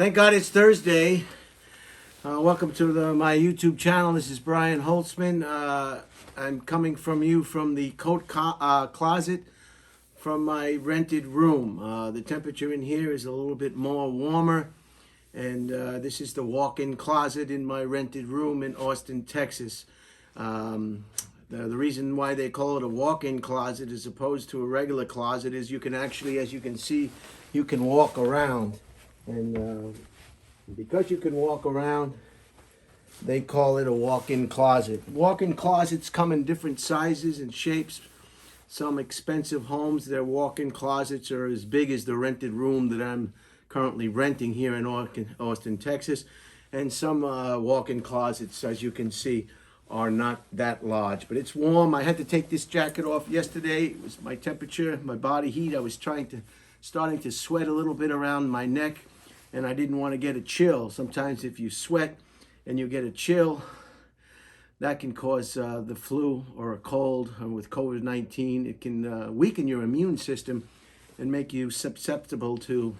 Thank God it's Thursday. Welcome to my YouTube channel. This is Brian Holtzman. I'm coming from you from the coat closet from my rented room. The temperature in here is a little bit more warmer, and this is the walk-in closet in my rented room in Austin, Texas. The reason why they call it a walk-in closet as opposed to a regular closet is you can actually, as you can see, you can walk around. And because you can walk around, they call it a walk-in closet. Walk-in closets come in different sizes and shapes. Some expensive homes, their walk-in closets are as big as the rented room that I'm currently renting here in Austin, Texas. And some walk-in closets, as you can see, are not that large. But it's warm. I had to take this jacket off yesterday. It was my temperature, my body heat. I was starting to sweat a little bit around my neck, and I didn't want to get a chill. Sometimes if you sweat and you get a chill, that can cause the flu or a cold. And with COVID-19, it can weaken your immune system and make you susceptible to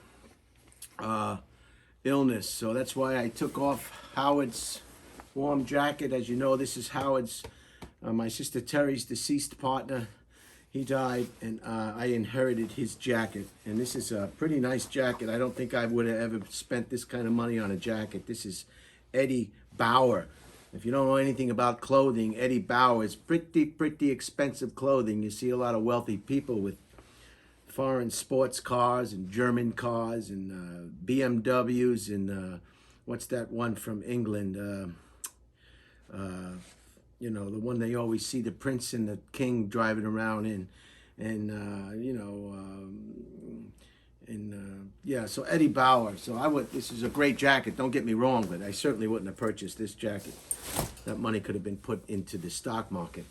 illness. So that's why I took off Howard's warm jacket. As you know, this is Howard's, my sister Terry's deceased partner. He died, and I inherited his jacket. And this is a pretty nice jacket. I don't think I would have ever spent this kind of money on a jacket. This is Eddie Bauer. If you don't know anything about clothing, Eddie Bauer is pretty expensive clothing. You see a lot of wealthy people with foreign sports cars and German cars and BMWs and what's that one from England? You know, the one they always see the prince and the king driving around in. And, yeah, so Eddie Bauer. So this is a great jacket, don't get me wrong, but I certainly wouldn't have purchased this jacket. That money could have been put into the stock market.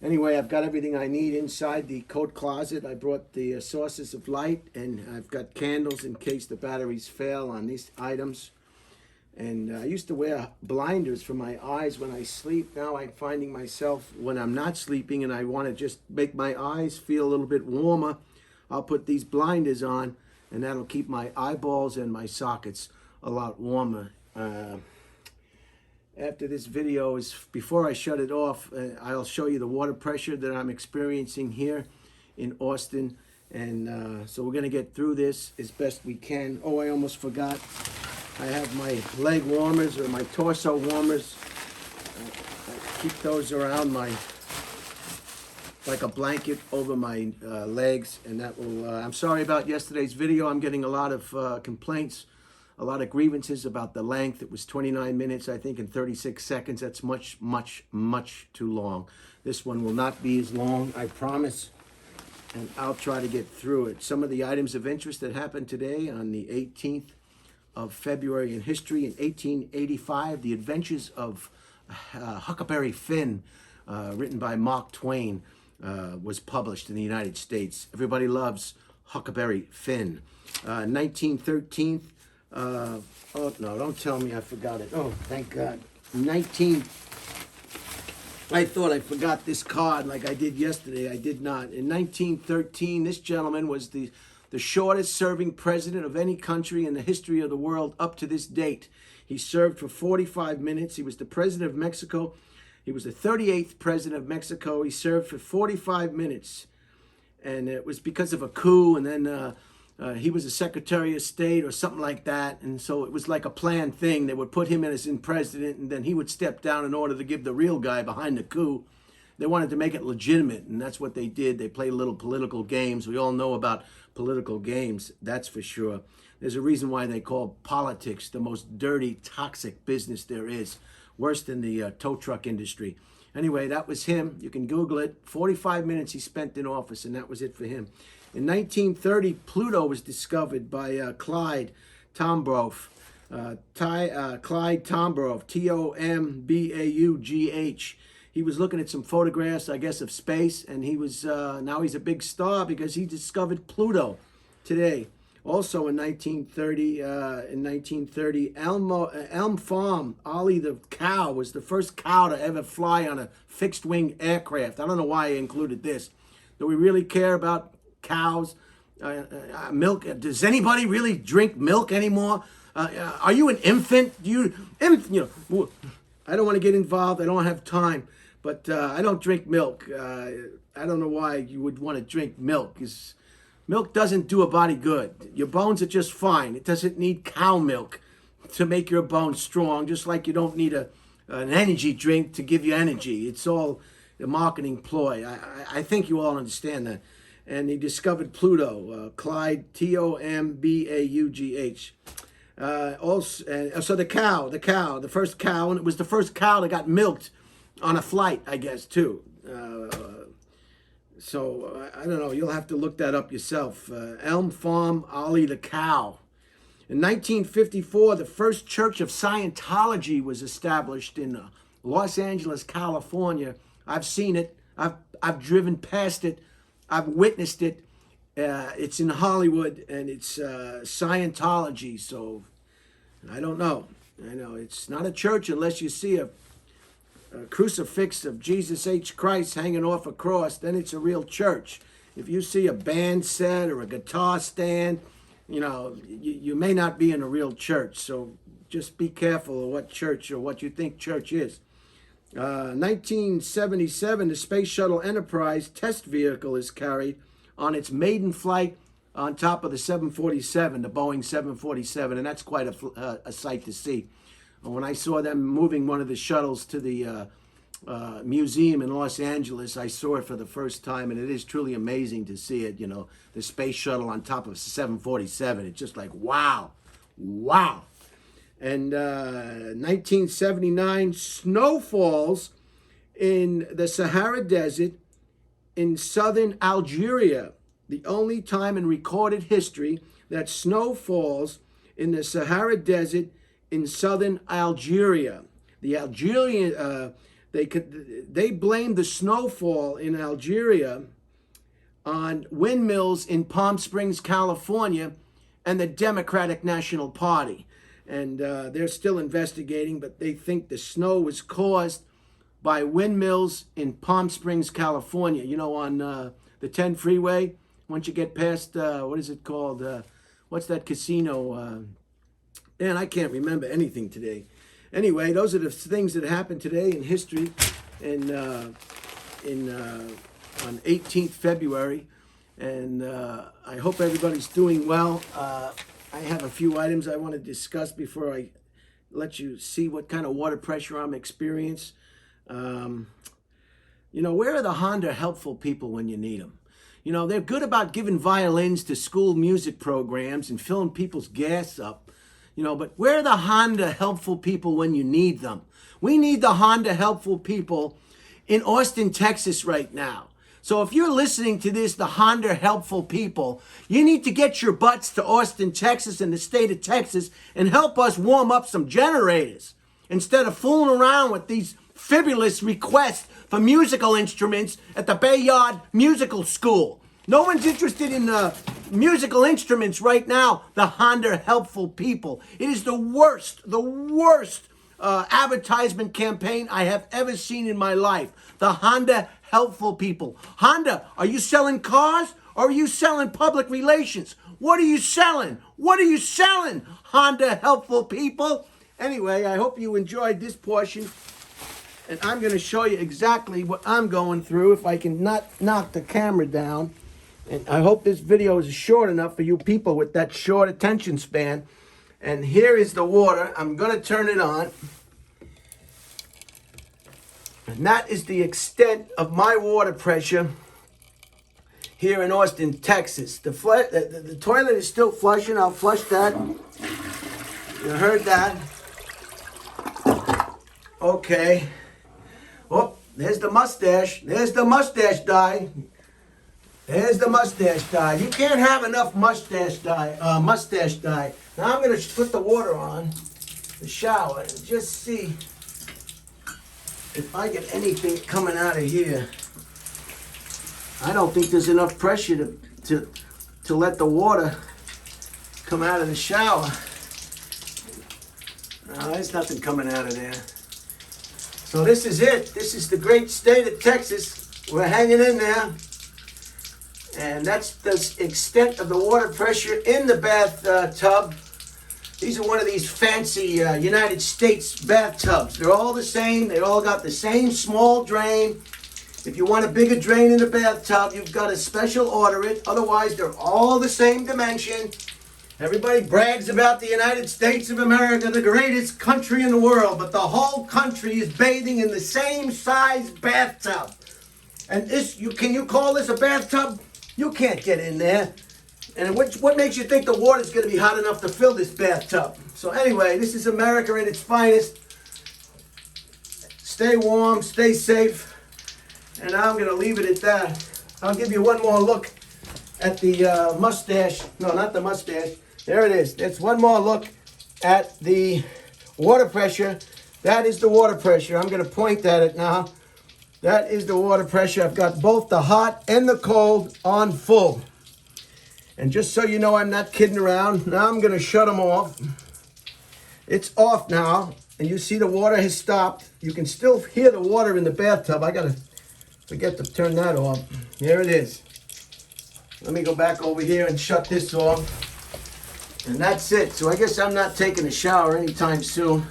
Anyway, I've got everything I need inside the coat closet. I brought the sources of light, and I've got candles in case the batteries fail on these items. And I used to wear blinders for my eyes when I sleep. Now I'm finding myself, when I'm not sleeping and I want to just make my eyes feel a little bit warmer, I'll put these blinders on, and that'll keep my eyeballs and my sockets a lot warmer. After this video, before I shut it off, I'll show you the water pressure that I'm experiencing here in Austin. And so we're going to get through this as best we can. Oh, I almost forgot. I have my leg warmers or my torso warmers. I keep those around like a blanket over my legs, and that will, I'm sorry about yesterday's video. I'm getting a lot of complaints, a lot of grievances about the length. It was 29 minutes, I think, and 36 seconds. That's much too long. This one will not be as long, I promise, and I'll try to get through it. Some of the items of interest that happened today on the 18th of February in history. In 1885, The Adventures of Huckleberry Finn, written by Mark Twain, was published in the United States. Everybody loves Huckleberry Finn. 1913, oh no, don't tell me I forgot it. Oh, thank God. I thought I forgot this card like I did yesterday. I did not. In 1913, this gentleman was the shortest serving president of any country in the history of the world up to this date. He served for 45 minutes. He was the president of Mexico. He was the 38th president of Mexico. He served for 45 minutes. And it was because of a coup, and then he was a Secretary of State or something like that. And so it was like a planned thing. They would put him in as president, and then he would step down in order to give the real guy behind the coup. They wanted to make it legitimate, and that's what they did. They played little political games. We all know about political games, that's for sure. There's a reason why they call politics the most dirty, toxic business there is. Worse than the tow truck industry. Anyway, that was him. You can Google it. 45 minutes he spent in office, and that was it for him. In 1930, Pluto was discovered by Clyde Tombaugh. Clyde Tombaugh, T-O-M-B-A-U-G-H. He was looking at some photographs, I guess, of space, and he was now he's a big star because he discovered Pluto today. Also in 1930, Elm Farm, Ollie the cow was the first cow to ever fly on a fixed-wing aircraft. I don't know why I included this. Do we really care about cows? Milk? Does anybody really drink milk anymore? Are you an infant? I don't want to get involved. I don't have time. But I don't drink milk. I don't know why you would want to drink milk. Milk doesn't do a body good. Your bones are just fine. It doesn't need cow milk to make your bones strong, just like you don't need an energy drink to give you energy. It's all a marketing ploy. I think you all understand that. And he discovered Pluto, Clyde, Tombaughh. So the first cow, and it was the first cow that got milked on a flight, I guess, too. I don't know. You'll have to look that up yourself. Elm Farm, Ollie the cow. In 1954, the first Church of Scientology was established in Los Angeles, California. I've seen it. I've driven past it. I've witnessed it. It's in Hollywood, and it's Scientology. So I don't know. I know it's not a church unless you see a crucifix of Jesus H. Christ hanging off a cross. Then it's a real church. If you see a band set or a guitar stand, you may not be in a real church. So just be careful of what church or what you think church is. 1977, the Space Shuttle Enterprise test vehicle is carried on its maiden flight on top of the 747, the Boeing 747, and that's quite a sight to see. When I saw them moving one of the shuttles to the museum in Los Angeles, I saw it for the first time, and it is truly amazing to see it, the space shuttle on top of 747. It's just like, wow. And 1979, snow falls in the Sahara Desert in southern Algeria. The only time in recorded history that snow falls in the Sahara Desert in southern Algeria. The Algerian, they blamed the snowfall in Algeria on windmills in Palm Springs, California, and the Democratic National Party. And they're still investigating, but they think the snow was caused by windmills in Palm Springs, California. On the 10 freeway, once you get past, what is it called? What's that casino? Man, I can't remember anything today. Anyway, those are the things that happened today in history on 18th February. And I hope everybody's doing well. I have a few items I want to discuss before I let you see what kind of water pressure I'm experiencing. Where are the Honda helpful people when you need them? They're good about giving violins to school music programs and filling people's gas up. But where are the Honda helpful people when you need them? We need the Honda helpful people in Austin, Texas right now. So if you're listening to this, the Honda helpful people, you need to get your butts to Austin, Texas and the state of Texis and help us warm up some generators instead of fooling around with these fabulous requests for musical instruments at the Bayard Musical School. No one's interested in musical instruments right now, the Honda helpful people. It is the worst advertisement campaign I have ever seen in my life. The Honda helpful people. Honda, are you selling cars or are you selling public relations? What are you selling? Honda helpful people? Anyway, I hope you enjoyed this portion. And I'm going to show you exactly what I'm going through if I can not knock the camera down. And I hope this video is short enough for you people with that short attention span. And here is the water. I'm going to turn it on. And that is the extent of my water pressure here in Austin, Texas. The toilet is still flushing. I'll flush that. You heard that. Okay. Oh, there's the mustache. There's the mustache dye. There's the mustache dye. You can't have enough mustache dye. Now I'm going to put the water on the shower and just see if I get anything coming out of here. I don't think there's enough pressure to let the water come out of the shower. No, there's nothing coming out of there. So this is it. This is the great state of Texas. We're hanging in there. And that's the extent of the water pressure in the bathtub. These are one of these fancy United States bathtubs. They're all the same. They all got the same small drain. If you want a bigger drain in the bathtub, you've got to special order it. Otherwise, they're all the same dimension. Everybody brags about the United States of America, the greatest country in the world, but the whole country is bathing in the same size bathtub. And can you call this a bathtub? You can't get in there. And what makes you think the water's going to be hot enough to fill this bathtub? So anyway, this is America at its finest. Stay warm, stay safe. And I'm going to leave it at that. I'll give you one more look at the mustache. No, not the mustache. There it is. That's one more look at the water pressure. That is the water pressure. I'm going to point at it now. That is the water pressure. I've got both the hot and the cold on full. And just so you know, I'm not kidding around. Now I'm going to shut them off. It's off now. And you see the water has stopped. You can still hear the water in the bathtub. I got to forget to turn that off. There it is. Let me go back over here and shut this off. And that's it. So I guess I'm not taking a shower anytime soon.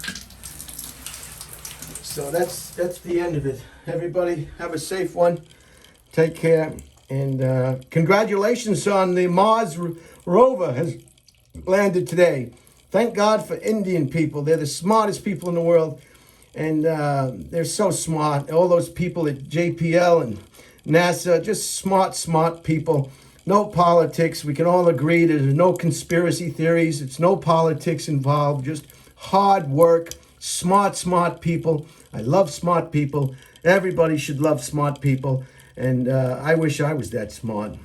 So that's the end of it. Everybody have a safe one. Take care. And congratulations on the Mars rover has landed today. Thank God for Indian people. They're the smartest people in the world. And they're so smart. All those people at JPL and NASA, just smart people. No politics. We can all agree there's no conspiracy theories. It's no politics involved. Just hard work, smart people. I love smart people. Everybody should love smart people. And I wish I was that smart.